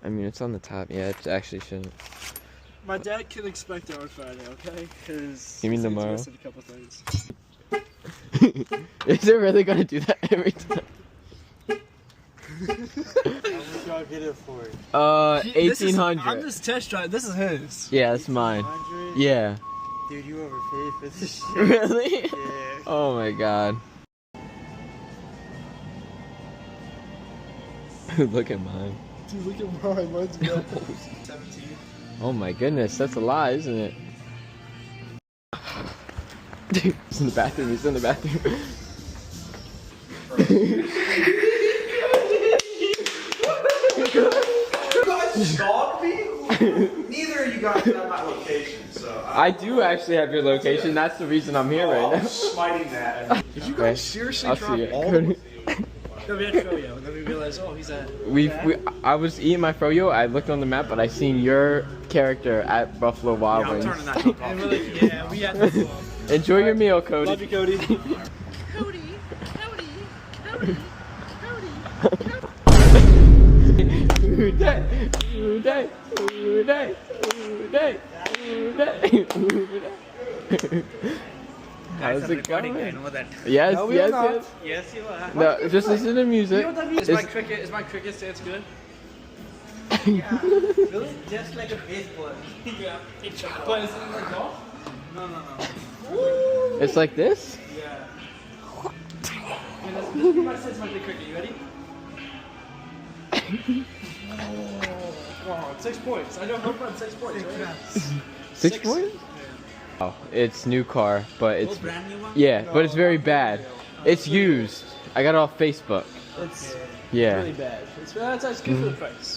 I mean, it's on the top. Yeah, it actually shouldn't. My dad can expect it on Friday, okay? Because You mean tomorrow? missing a couple things. Is it really gonna do that every time? How much y'all get it for? 1800. I'm just test driving. This is his. Yeah, that's mine. 100? Yeah. Dude, you overpaid for this shit. Really? Yeah. Oh my god. Look at mine. Dude, look at mine. Mine's got 17. Oh my goodness, that's a lie, isn't it? Dude, he's in the bathroom. He's in the bathroom. You guys stalk me? Neither of you guys have my location, so I do actually have your location. That's the reason I'm here right I'm now. smiting that. Did you guys seriously I'll drop see all you. No, we had froyo, and then we realized, oh, he's at... I was eating my froyo. I looked on the map, but I seen your character at Buffalo Wild I'm Wings. turning that joke off. Yeah, we had to... Enjoy your meal, Cody. Love you, Cody. Cody, Cody, Cody, Cody. Who day? Who day? Who day? Who day? Who day? Who day? How's it going? I know that. Yes, No, we yes, are not. yes. Yes, you are. No, just listen to music. You know what that means? Is my cricket stance good? Really? Just like a baseball. But is it like golf? No. It's like this? Yeah. This is my sense of my big cricket. You ready? Oh, 6 points. I don't hope I'm 6 points. Right? 6 points? Oh, it's new car, but it's Brand new one? yeah, but it's very bad. It's used. I got it off Facebook. It's Yeah. really bad. It's good for the price.